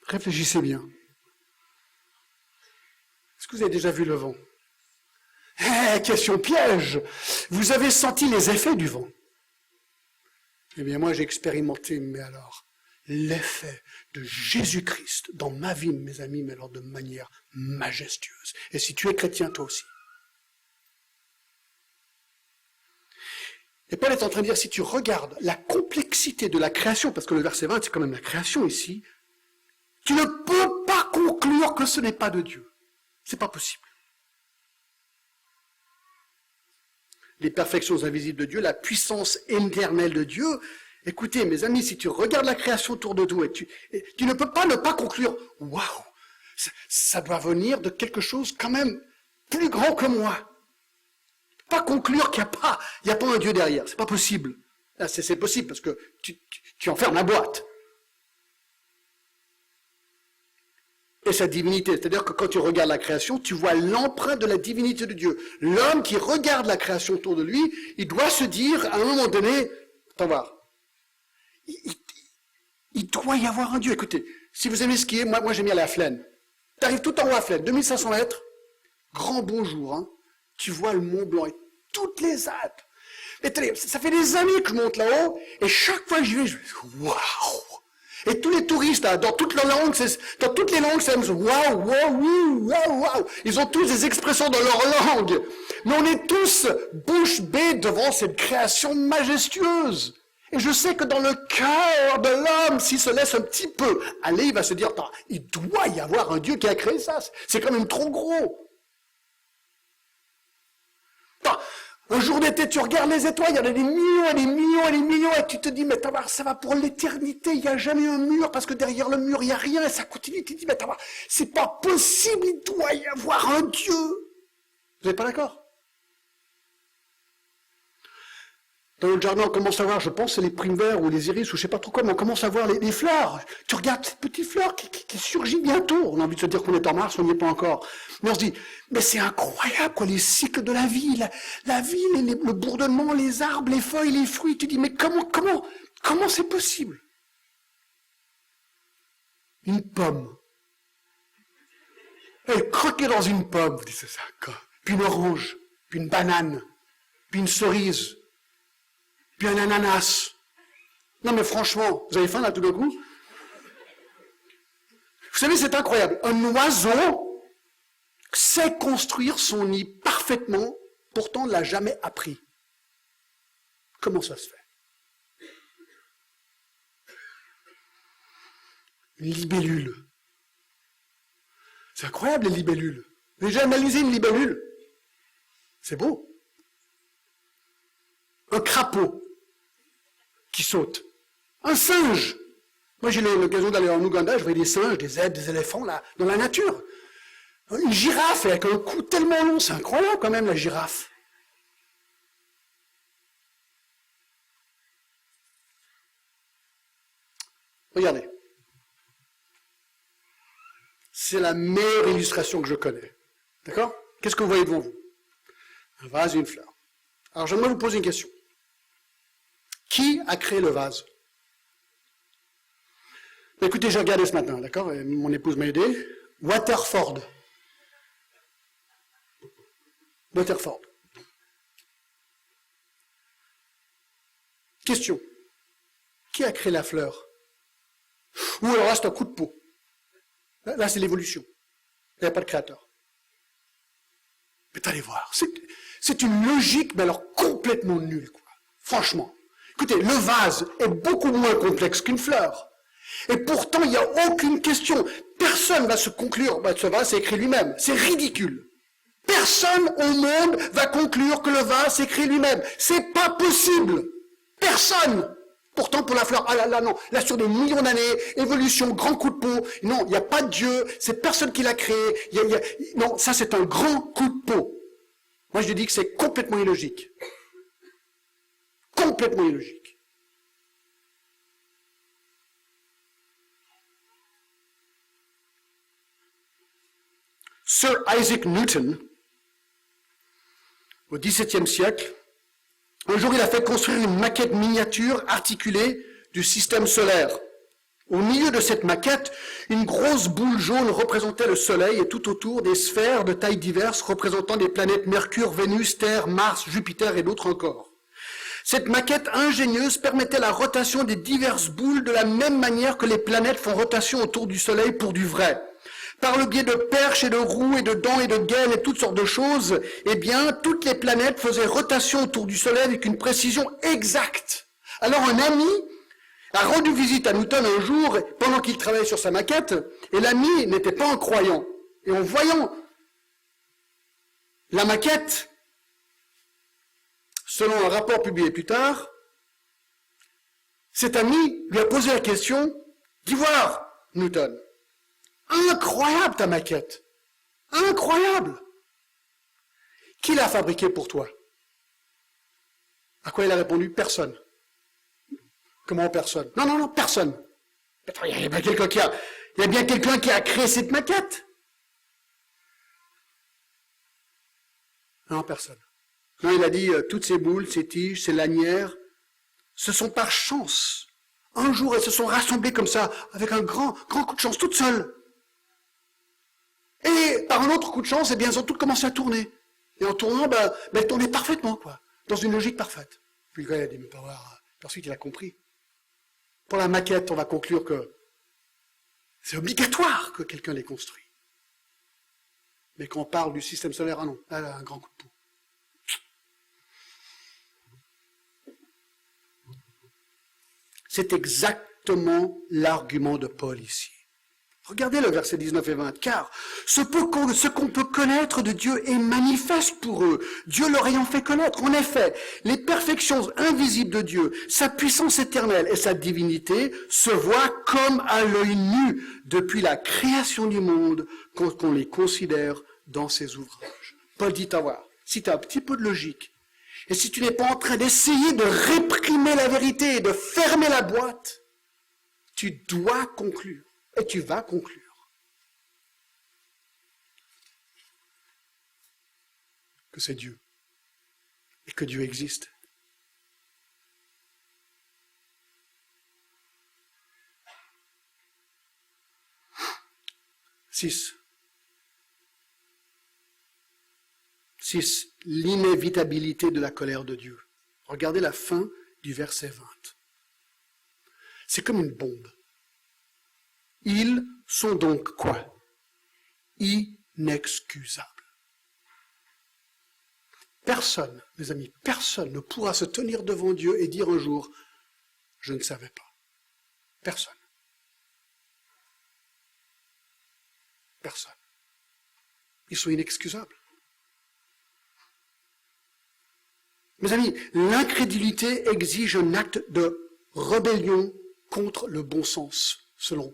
Speaker 1: Réfléchissez bien. Est-ce que vous avez déjà vu le vent? Question piège! Vous avez senti les effets du vent? Eh bien, moi, j'ai expérimenté, mais alors, l'effet de Jésus-Christ dans ma vie, mes amis, mais alors de manière majestueuse. Et si tu es chrétien, toi aussi. Et Paul est en train de dire, si tu regardes la complexité de la création, parce que le verset 20, c'est quand même la création ici, tu ne peux pas conclure que ce n'est pas de Dieu. C'est pas possible. Les perfections invisibles de Dieu, la puissance éternelle de Dieu. Écoutez, mes amis, si tu regardes la création autour de toi, tu ne peux pas ne pas conclure, waouh, ça doit venir de quelque chose quand même plus grand que moi. Pas conclure qu'il n'y a pas un Dieu derrière, c'est pas possible. Là, c'est possible parce que tu enfermes la boîte. Et sa divinité, c'est-à-dire que quand tu regardes la création, tu vois l'empreinte de la divinité de Dieu. L'homme qui regarde la création autour de lui, il doit se dire, à un moment donné, attends voir, il doit y avoir un Dieu. Écoutez, si vous aimez skier, moi j'aime bien aller à Flaine. Tu arrives tout en haut à Flaine, 2500 mètres, grand bonjour, hein. Tu vois le Mont Blanc et toutes les Alpes. Mais ça fait des années que je monte là-haut, et chaque fois que j'y vais, je me dis, waouh! Et tous les touristes, là, dans toutes les langues, c'est waouh, waouh, waouh, waouh. Ils ont tous des expressions dans leur langue. Mais on est tous bouche bée devant cette création majestueuse. Et je sais que dans le cœur de l'homme, s'il se laisse un petit peu aller, il va se dire, il doit y avoir un Dieu qui a créé ça. C'est quand même trop gros. Un jour d'été, tu regardes les étoiles, il y en a des millions et des millions et des millions, et tu te dis, mais ça va pour l'éternité, il n'y a jamais un mur, parce que derrière le mur, il n'y a rien, et ça continue, tu te dis, mais c'est pas possible, il doit y avoir un Dieu. Vous n'êtes pas d'accord? Dans le jardin, on commence à voir, je pense, c'est les primevères ou les iris, ou je sais pas trop quoi, mais on commence à voir les fleurs. Tu regardes cette petite fleur qui surgit bientôt. On a envie de se dire qu'on est en mars, on n'y est pas encore. Mais on se dit, mais c'est incroyable, quoi, les cycles de la vie, la vie, le bourdonnement, les arbres, les feuilles, les fruits. Tu dis, mais comment c'est possible? Une pomme. Elle croquée dans une pomme, vous dites, c'est ça, quoi. Puis une orange, puis une banane, puis une cerise. Puis un ananas. Non mais franchement, vous avez faim là tout d'un coup? Vous savez, c'est incroyable. Un oiseau sait construire son nid parfaitement, pourtant ne l'a jamais appris. Comment ça se fait? Une libellule. C'est incroyable les libellules. Vous avez déjà analysé une libellule? C'est beau. Un crapaud qui saute. Un singe. Moi, j'ai eu l'occasion d'aller en Ouganda, je voyais des singes, des zèbres, des éléphants, là, dans la nature. Une girafe avec un cou tellement long, c'est incroyable quand même, la girafe. Regardez. C'est la meilleure illustration que je connais. D'accord? Qu'est-ce que vous voyez devant vous? Un vase et une fleur. Alors, j'aimerais vous poser une question. Qui a créé le vase? Écoutez, j'ai regardé ce matin, d'accord? Mon épouse m'a aidé. Waterford. Waterford. Question. Qui a créé la fleur? Ou alors là, c'est un coup de peau. Là, c'est l'évolution. Il n'y a pas de créateur. Mais allez voir. C'est une logique, mais alors complètement nulle, quoi. Franchement. Écoutez, le vase est beaucoup moins complexe qu'une fleur. Et pourtant, il n'y a aucune question. Personne ne va se conclure, ce vase s'écrit lui-même. C'est ridicule. Personne au monde va conclure que le vase s'écrit lui-même. C'est pas possible. Personne. Pourtant, pour la fleur, ah là là, non. Là, sur des millions d'années, évolution, grand coup de peau. Non, il n'y a pas de Dieu. C'est personne qui l'a créé. Non, ça, c'est un grand coup de peau. Moi, je dis que c'est complètement illogique. Complètement illogique. Sir Isaac Newton, au XVIIe siècle, un jour il a fait construire une maquette miniature articulée du système solaire. Au milieu de cette maquette, une grosse boule jaune représentait le Soleil et tout autour des sphères de tailles diverses représentant des planètes Mercure, Vénus, Terre, Mars, Jupiter et d'autres encore. Cette maquette ingénieuse permettait la rotation des diverses boules de la même manière que les planètes font rotation autour du Soleil pour du vrai. Par le biais de perches et de roues et de dents et de gaines et toutes sortes de choses, eh bien, toutes les planètes faisaient rotation autour du Soleil avec une précision exacte. Alors un ami a rendu visite à Newton un jour pendant qu'il travaillait sur sa maquette, et l'ami n'était pas un croyant. Et en voyant la maquette, selon un rapport publié plus tard, cet ami lui a posé la question, « Dis voir, Newton, incroyable ta maquette, incroyable. Qui l'a fabriquée pour toi ?» À quoi il a répondu, « Personne. » Comment personne? Non, personne. Il y a bien quelqu'un qui a créé cette maquette. Non, personne. Non, il a dit, toutes ces boules, ces tiges, ces lanières, ce sont par chance. Un jour, elles se sont rassemblées comme ça, avec un grand coup de chance, toutes seules. Et par un autre coup de chance, eh bien, elles ont toutes commencé à tourner. Et en tournant, elles tournaient parfaitement, quoi, dans une logique parfaite. Puis le gars, il a dit, mais ensuite, il a compris. Pour la maquette, on va conclure que c'est obligatoire que quelqu'un les construit. Mais quand on parle du système solaire, ah non, là, un grand coup de peau. C'est exactement l'argument de Paul ici. Regardez le verset 19 et 20. « Car ce qu'on peut connaître de Dieu est manifeste pour eux, Dieu leur ayant fait connaître. En effet, les perfections invisibles de Dieu, sa puissance éternelle et sa divinité se voient comme à l'œil nu depuis la création du monde quand on les considère dans ses ouvrages. » Paul dit à voir, si tu as un petit peu de logique, et si tu n'es pas en train d'essayer de réprimer la vérité et de fermer la boîte, tu dois conclure. Et tu vas conclure que c'est Dieu et que Dieu existe. Six, l'inévitabilité de la colère de Dieu. Regardez la fin du verset 20. C'est comme une bombe. Ils sont donc quoi? Inexcusables. Personne, mes amis, personne ne pourra se tenir devant Dieu et dire un jour, je ne savais pas. Personne. Personne. Ils sont inexcusables. Mes amis, l'incrédulité exige un acte de rébellion contre le bon sens, selon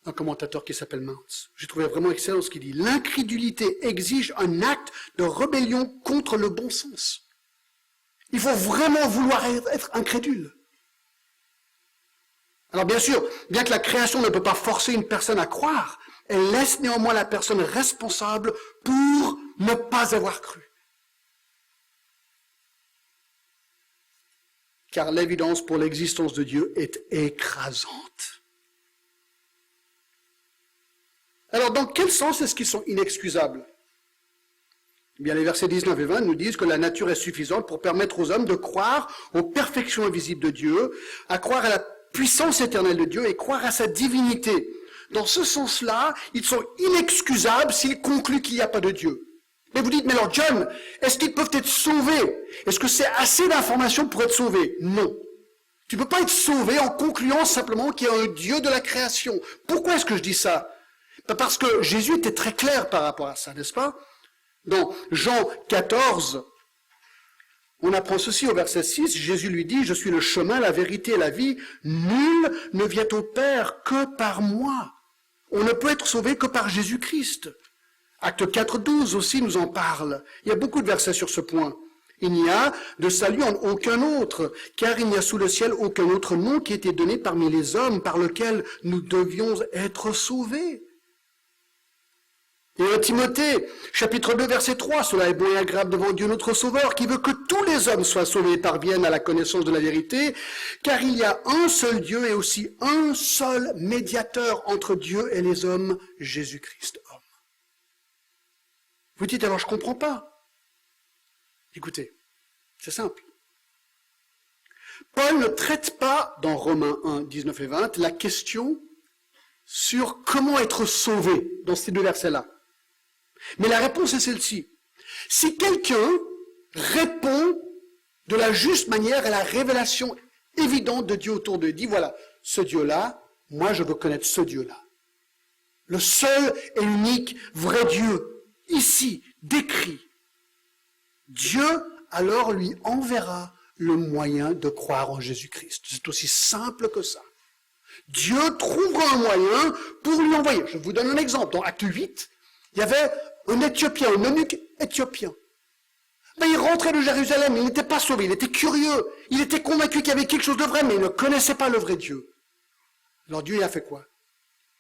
Speaker 1: un commentateur qui s'appelle Mounce. J'ai trouvé vraiment excellent ce qu'il dit. L'incrédulité exige un acte de rébellion contre le bon sens. Il faut vraiment vouloir être incrédule. Alors bien sûr, bien que la création ne peut pas forcer une personne à croire, elle laisse néanmoins la personne responsable pour ne pas avoir cru. Car l'évidence pour l'existence de Dieu est écrasante. Alors, dans quel sens est-ce qu'ils sont inexcusables? Eh bien, les versets 19 et 20 nous disent que la nature est suffisante pour permettre aux hommes de croire aux perfections invisibles de Dieu, à croire à la puissance éternelle de Dieu et croire à sa divinité. Dans ce sens-là, ils sont inexcusables s'ils concluent qu'il n'y a pas de Dieu. Mais vous dites, mais alors John, est-ce qu'ils peuvent être sauvés? Est-ce que c'est assez d'informations pour être sauvés? Non. Tu ne peux pas être sauvé en concluant simplement qu'il y a un Dieu de la création. Pourquoi est-ce que je dis ça? Parce que Jésus était très clair par rapport à ça, n'est-ce pas? Dans Jean 14, on apprend ceci au verset 6, Jésus lui dit, « Je suis le chemin, la vérité et la vie. Nul ne vient au Père que par moi. » On ne peut être sauvé que par Jésus-Christ. Acte 4, 12 aussi nous en parle. Il y a beaucoup de versets sur ce point. Il n'y a de salut en aucun autre, car il n'y a sous le ciel aucun autre nom qui ait été donné parmi les hommes par lequel nous devions être sauvés. Et en Timothée, chapitre 2, verset 3, « Cela est bon et agréable devant Dieu notre Sauveur, qui veut que tous les hommes soient sauvés et parviennent à la connaissance de la vérité, car il y a un seul Dieu et aussi un seul médiateur entre Dieu et les hommes, Jésus-Christ, homme. » Vous dites alors, je ne comprends pas. Écoutez, c'est simple. Paul ne traite pas, dans Romains 1, 19 et 20, la question sur comment être sauvé dans ces deux versets-là. Mais la réponse est celle-ci. Si quelqu'un répond de la juste manière à la révélation évidente de Dieu autour d'eux, dit voilà, ce Dieu-là, moi je veux connaître ce Dieu-là. Le seul et unique vrai Dieu, ici, décrit. Dieu alors lui enverra le moyen de croire en Jésus-Christ. C'est aussi simple que ça. Dieu trouvera un moyen pour lui envoyer. Je vous donne un exemple. Dans Acte 8, il y avait un Éthiopien, un eunuque éthiopien. Mais il rentrait de Jérusalem, il n'était pas sauvé, il était curieux, il était convaincu qu'il y avait quelque chose de vrai, mais il ne connaissait pas le vrai Dieu. Alors Dieu il a fait quoi?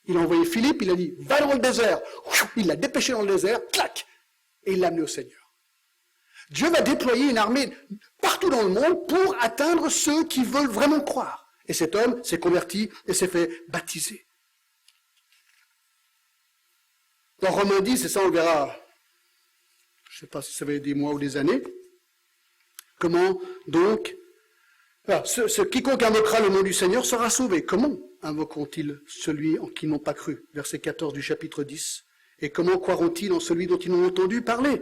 Speaker 1: Il a envoyé Philippe, il a dit, va dans le désert. Il l'a dépêché dans le désert, clac, et il l'a amené au Seigneur. Dieu va déployer une armée partout dans le monde pour atteindre ceux qui veulent vraiment croire. Et cet homme s'est converti et s'est fait baptiser. Dans Romains 10, et ça on le verra, je ne sais pas si ça va être des mois ou des années, comment donc, quiconque invoquera le nom du Seigneur sera sauvé. Comment invoqueront-ils celui en qui n'ont pas cru? Verset 14 du chapitre 10. Et comment croiront-ils en celui dont ils n'ont entendu parler?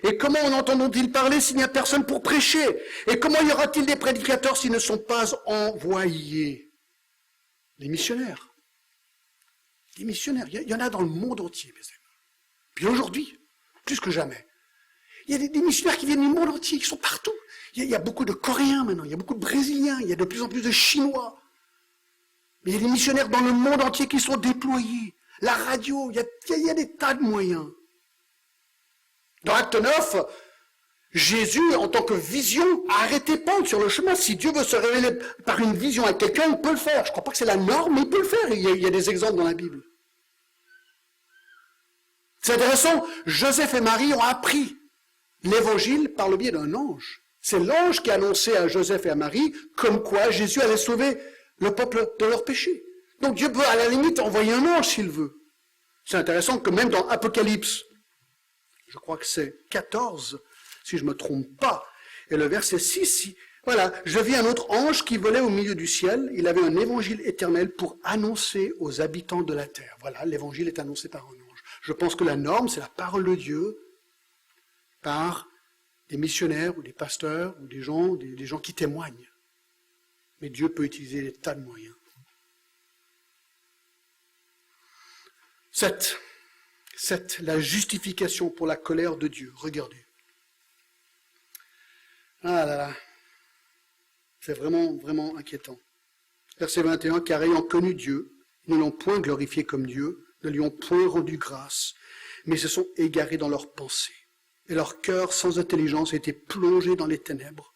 Speaker 1: Et comment en entendront-ils parler s'il n'y a personne pour prêcher? Et comment y aura-t-il des prédicateurs s'ils ne sont pas envoyés? Les missionnaires. Les missionnaires, il y en a dans le monde entier, mes amis. Puis aujourd'hui, plus que jamais, il y a des missionnaires qui viennent du monde entier, qui sont partout. Il y a beaucoup de Coréens maintenant, il y a beaucoup de Brésiliens, il y a de plus en plus de Chinois. Mais il y a des missionnaires dans le monde entier qui sont déployés. La radio, il y a des tas de moyens. Dans Acte 9, Jésus, en tant que vision, a arrêté Paul sur le chemin. Si Dieu veut se révéler par une vision à quelqu'un, il peut le faire. Je ne crois pas que c'est la norme, mais il peut le faire. Il y a des exemples dans la Bible. C'est intéressant, Joseph et Marie ont appris l'évangile par le biais d'un ange. C'est l'ange qui a annoncé à Joseph et à Marie comme quoi Jésus allait sauver le peuple de leurs péchés. Donc Dieu peut à la limite envoyer un ange s'il veut. C'est intéressant que même dans Apocalypse, je crois que c'est 14, si je ne me trompe pas, et le verset 6, voilà, je vis un autre ange qui volait au milieu du ciel, il avait un évangile éternel pour annoncer aux habitants de la terre. Voilà, l'évangile est annoncé par un ange. Je pense que la norme, c'est la parole de Dieu par des missionnaires ou des pasteurs ou des gens qui témoignent. Mais Dieu peut utiliser des tas de moyens. 7. La justification pour la colère de Dieu. Regardez. Ah là là. C'est vraiment, vraiment inquiétant. Verset 21, « Car ayant connu Dieu, ils ne l'ont point glorifié comme Dieu, ne lui ont point rendu grâce, mais se sont égarés dans leurs pensées. Et leur cœur sans intelligence a été plongé dans les ténèbres.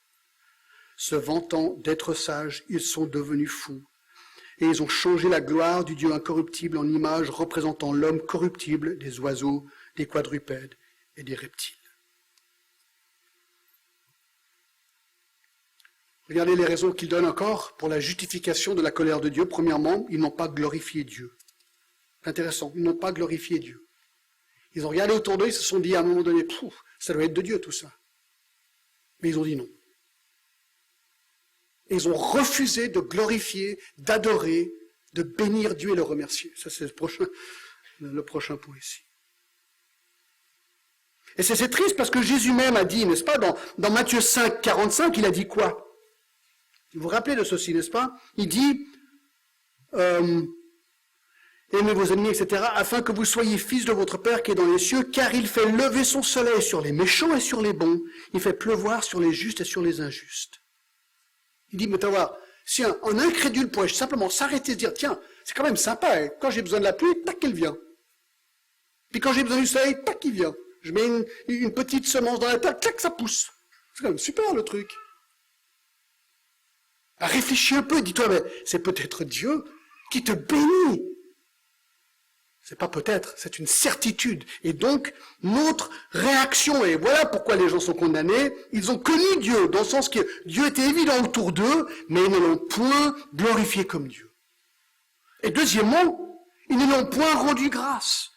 Speaker 1: Se vantant d'être sages, ils sont devenus fous. Et ils ont changé la gloire du Dieu incorruptible en image représentant l'homme corruptible, des oiseaux, des quadrupèdes et des reptiles. » Regardez les raisons qu'ils donnent encore pour la justification de la colère de Dieu. Premièrement, ils n'ont pas glorifié Dieu. Intéressant, ils n'ont pas glorifié Dieu. Ils ont regardé autour d'eux, ils se sont dit à un moment donné, ça doit être de Dieu tout ça. Mais ils ont dit non. Et ils ont refusé de glorifier, d'adorer, de bénir Dieu et le remercier. Ça, c'est le prochain point ici. Et c'est triste parce que Jésus même a dit, n'est-ce pas, dans Matthieu 5, 45, il a dit quoi? Vous vous rappelez de ceci, n'est-ce pas? Il dit, aimez vos ennemis, etc., afin que vous soyez fils de votre Père qui est dans les cieux, car il fait lever son soleil sur les méchants et sur les bons, il fait pleuvoir sur les justes et sur les injustes. Il dit, mais t'as voir, si un incrédule pourrait simplement s'arrêter et se dire, tiens, c'est quand même sympa, hein, quand j'ai besoin de la pluie, tac, elle vient. Puis quand j'ai besoin du soleil, tac, il vient. Je mets une petite semence dans la terre, tac, ça pousse. C'est quand même super le truc. Réfléchis un peu, dis-toi, mais c'est peut-être Dieu qui te bénit. C'est pas peut-être, c'est une certitude. Et donc, notre réaction, et voilà pourquoi les gens sont condamnés, ils ont connu Dieu, dans le sens que Dieu était évident autour d'eux, mais ils ne l'ont point glorifié comme Dieu. Et deuxièmement, ils ne l'ont point rendu grâce.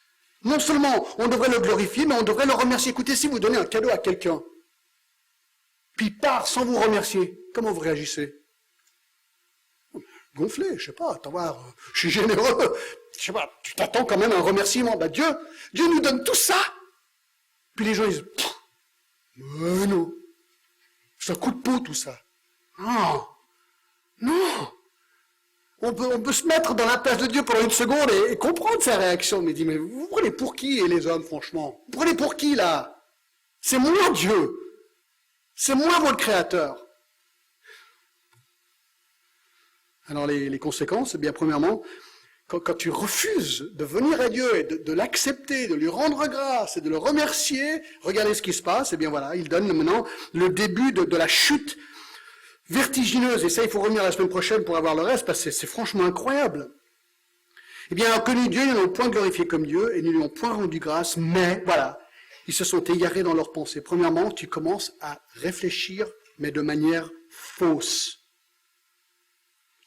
Speaker 1: Non seulement on devrait le glorifier, mais on devrait le remercier. Écoutez, si vous donnez un cadeau à quelqu'un, puis il part sans vous remercier, comment vous réagissez? Gonflé, je sais pas, je suis généreux, je sais pas, tu t'attends quand même à un remerciement. Bah Dieu nous donne tout ça. Puis les gens ils disent, mais non, c'est un coup de peau tout ça. Non. On peut se mettre dans la place de Dieu pendant une seconde et comprendre sa réaction. Mais il dit, mais vous prenez pour qui, et les hommes, franchement? Vous prenez pour qui, là? C'est moi, Dieu. C'est moi, votre Créateur. Alors, les conséquences, eh bien, premièrement, quand tu refuses de venir à Dieu et de l'accepter, de lui rendre grâce et de le remercier, regardez ce qui se passe. Eh bien, voilà, il donne maintenant le début de la chute vertigineuse, et ça il faut revenir la semaine prochaine pour avoir le reste, parce que c'est franchement incroyable. Eh bien, ayant connu Dieu, ils ne l'ont point glorifié comme Dieu, et ne lui ont point rendu grâce, mais, voilà, ils se sont égarés dans leurs pensées. Premièrement, tu commences à réfléchir, mais de manière fausse.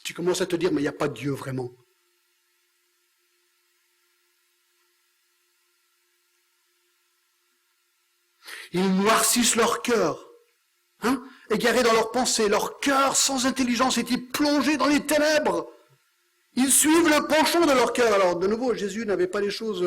Speaker 1: Tu commences à te dire, mais il n'y a pas de Dieu vraiment. Ils noircissent leur cœur. Égarés dans leurs pensées, leur cœur sans intelligence est plongé dans les ténèbres. Ils suivent le penchant de leur cœur. Alors, de nouveau, Jésus n'avait pas des choses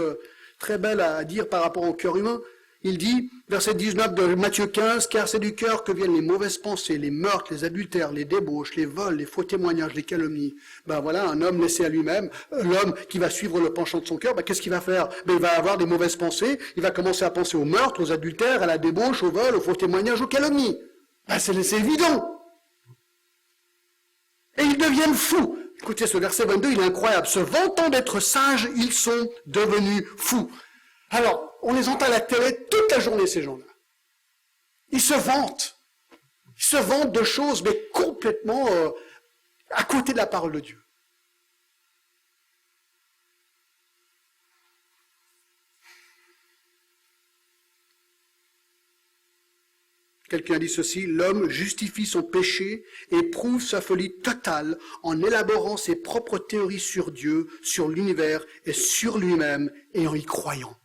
Speaker 1: très belles à dire par rapport au cœur humain. Il dit, verset 19 de Matthieu 15, « Car c'est du cœur que viennent les mauvaises pensées, les meurtres, les adultères, les débauches, les vols, les faux témoignages, les calomnies. » Ben voilà, un homme laissé à lui-même, l'homme qui va suivre le penchant de son cœur, qu'est-ce qu'il va faire? Il va avoir des mauvaises pensées, il va commencer à penser aux meurtres, aux adultères, à la débauche, aux vols, aux faux témoignages, aux calomnies. C'est évident. Et ils deviennent fous. Écoutez, ce verset 22, il est incroyable. Se vantant d'être sages, ils sont devenus fous. Alors, on les entend à la télé toute la journée, ces gens-là. Ils se vantent. Ils se vantent de choses, mais complètement à côté de la parole de Dieu. Quelqu'un dit ceci, l'homme justifie son péché et prouve sa folie totale en élaborant ses propres théories sur Dieu, sur l'univers et sur lui-même et en y croyant.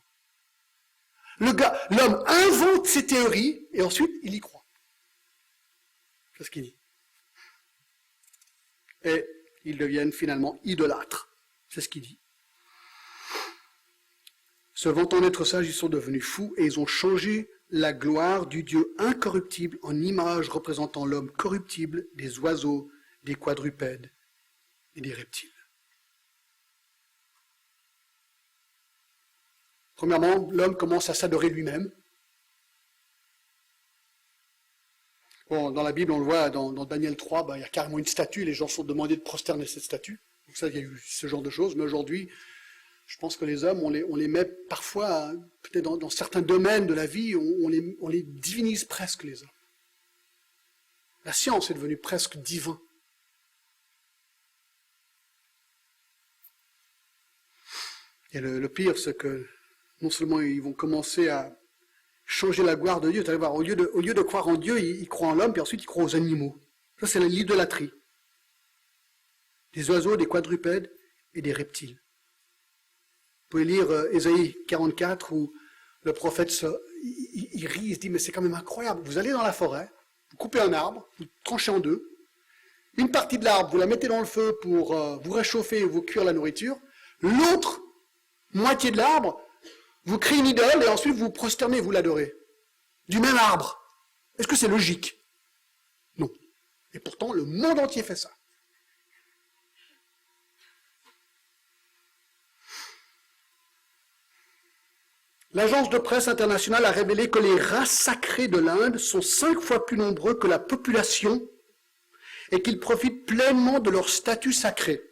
Speaker 1: L'homme invente ses théories et ensuite il y croit. C'est ce qu'il dit. Et ils deviennent finalement idolâtres. C'est ce qu'il dit. Se vantant d'être sages, ils sont devenus fous et ils ont changé la gloire du Dieu incorruptible en image représentant l'homme corruptible, des oiseaux, des quadrupèdes et des reptiles. Premièrement, l'homme commence à s'adorer lui-même. Bon, dans la Bible, on le voit, dans Daniel 3, il y a carrément une statue, les gens sont demandés de prosterner cette statue. Donc ça, il y a eu ce genre de choses, mais aujourd'hui, je pense que les hommes, on les met parfois, peut-être dans certains domaines de la vie, on les divinise presque, les hommes. La science est devenue presque divin. Et le pire, c'est que non seulement ils vont commencer à changer la gloire de Dieu, tu vas voir, au lieu de croire en Dieu, ils croient en l'homme, puis ensuite ils croient aux animaux. Ça, c'est l'idolâtrie. Des oiseaux, des quadrupèdes et des reptiles. Vous pouvez lire Ésaïe 44 où le prophète il rit, il se dit, mais c'est quand même incroyable. Vous allez dans la forêt, vous coupez un arbre, vous tranchez en deux, une partie de l'arbre, vous la mettez dans le feu pour vous réchauffer et vous cuire la nourriture, l'autre moitié de l'arbre, vous créez une idole et ensuite vous vous prosternez, vous l'adorez. Du même arbre. Est-ce que c'est logique? Non. Et pourtant, le monde entier fait ça. L'agence de presse internationale a révélé que les rats sacrés de l'Inde sont 5 fois plus nombreux que la population et qu'ils profitent pleinement de leur statut sacré.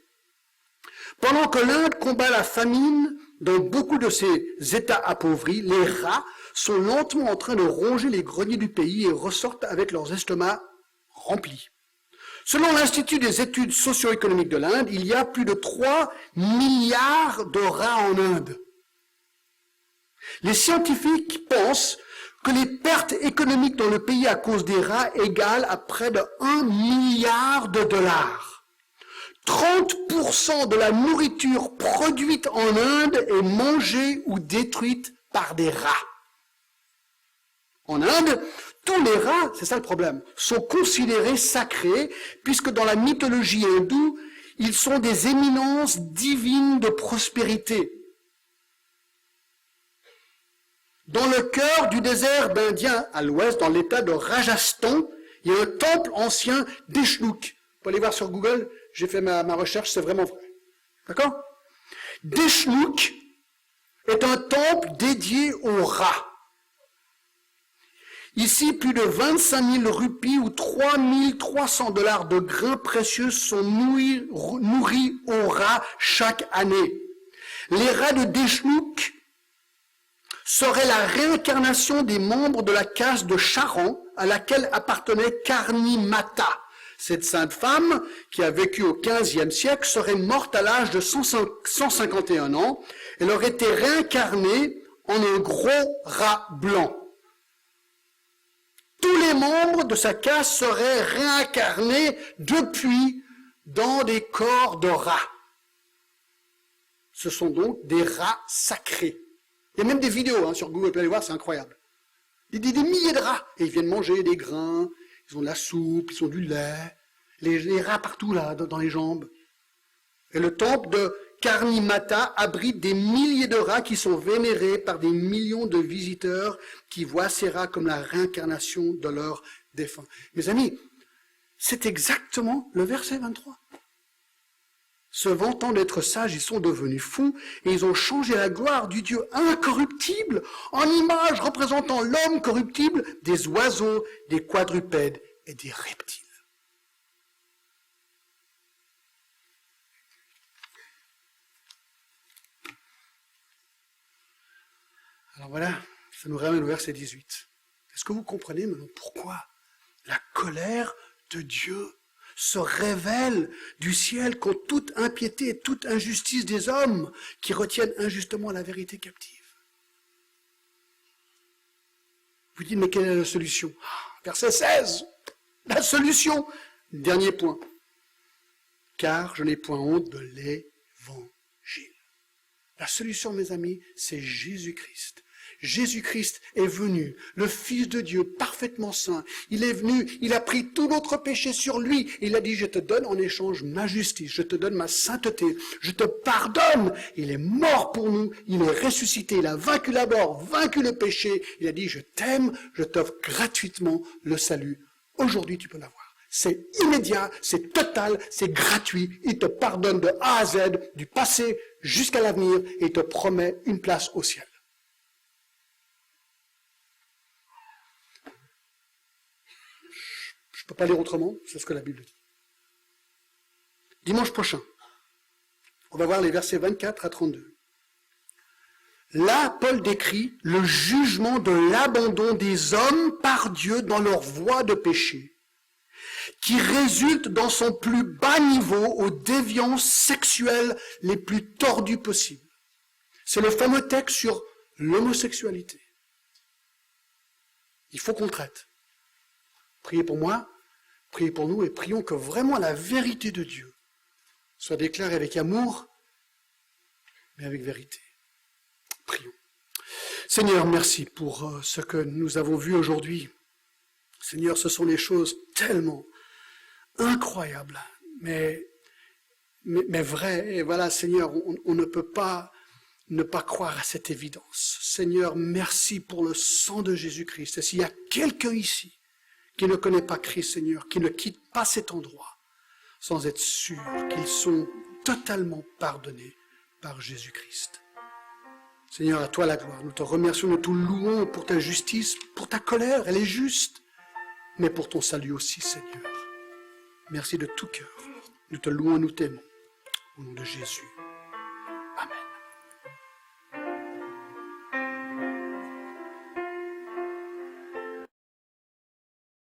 Speaker 1: Pendant que l'Inde combat la famine dans beaucoup de ses États appauvris, les rats sont lentement en train de ronger les greniers du pays et ressortent avec leurs estomacs remplis. Selon l'Institut des études socio-économiques de l'Inde, il y a plus de 3 milliards de rats en Inde. Les scientifiques pensent que les pertes économiques dans le pays à cause des rats égalent à près de 1 milliard de dollars. 30% de la nourriture produite en Inde est mangée ou détruite par des rats. En Inde, tous les rats, c'est ça le problème, sont considérés sacrés, puisque dans la mythologie hindoue, ils sont des éminences divines de prospérité. Dans le cœur du désert indien, à l'ouest, dans l'état de Rajasthan, il y a un temple ancien d'Eshnouk. Vous pouvez aller voir sur Google, j'ai fait ma recherche, c'est vraiment vrai. D'accord? Deshnouk est un temple dédié aux rats. Ici, plus de 25 000 rupies ou 3 300 $ de grains précieux sont nourris aux rats chaque année. Les rats de Deshnouk seraient la réincarnation des membres de la caste de Charan à laquelle appartenait Karni Mata. Cette sainte femme, qui a vécu au XVe siècle, serait morte à l'âge de 151 ans. Elle aurait été réincarnée en un gros rat blanc. Tous les membres de sa caste seraient réincarnés depuis dans des corps de rats. Ce sont donc des rats sacrés. Il y a même des vidéos sur Google, vous pouvez aller voir, c'est incroyable. Des milliers de rats. Et ils viennent manger des grains, ils ont de la soupe, ils ont du lait. Les rats partout là, dans les jambes. Et le temple de Karni Mata abrite des milliers de rats qui sont vénérés par des millions de visiteurs qui voient ces rats comme la réincarnation de leurs défunts. Mes amis, c'est exactement le verset 23. Se vantant d'être sages, ils sont devenus fous et ils ont changé la gloire du Dieu incorruptible en image représentant l'homme corruptible, des oiseaux, des quadrupèdes et des reptiles. Alors voilà, ça nous ramène au verset 18. Est-ce que vous comprenez maintenant pourquoi la colère de Dieu se révèle du ciel contre toute impiété et toute injustice des hommes qui retiennent injustement la vérité captive? Vous dites, mais quelle est la solution? Verset 16, la solution. Dernier point. Car je n'ai point honte de l'évangile. La solution, mes amis, c'est Jésus-Christ. Jésus-Christ est venu, le Fils de Dieu, parfaitement saint. Il est venu, il a pris tout notre péché sur lui. Il a dit, je te donne en échange ma justice, je te donne ma sainteté, je te pardonne. Il est mort pour nous, il est ressuscité, il a vaincu la mort, vaincu le péché. Il a dit, je t'aime, je t'offre gratuitement le salut. Aujourd'hui, tu peux l'avoir. C'est immédiat, c'est total, c'est gratuit. Il te pardonne de A à Z, du passé jusqu'à l'avenir, et il te promet une place au ciel. Je ne peux pas lire autrement, c'est ce que la Bible dit. Dimanche prochain, on va voir les versets 24 à 32. Là, Paul décrit le jugement de l'abandon des hommes par Dieu dans leur voie de péché, qui résulte dans son plus bas niveau aux déviances sexuelles les plus tordues possibles. C'est le fameux texte sur l'homosexualité. Il faut qu'on traite. Priez pour moi, priez pour nous et prions que vraiment la vérité de Dieu soit déclarée avec amour, mais avec vérité. Prions. Seigneur, merci pour ce que nous avons vu aujourd'hui. Seigneur, ce sont des choses tellement incroyables, mais vraies. Et voilà, Seigneur, on ne peut pas ne pas croire à cette évidence. Seigneur, merci pour le sang de Jésus-Christ. Et s'il y a quelqu'un ici qui ne connaît pas Christ, Seigneur, qui ne quitte pas cet endroit sans être sûr qu'ils sont totalement pardonnés par Jésus-Christ. Seigneur, à toi la gloire. Nous te remercions, nous te louons pour ta justice, pour ta colère, elle est juste, mais pour ton salut aussi, Seigneur. Merci de tout cœur. Nous te louons et nous t'aimons. Au nom de Jésus.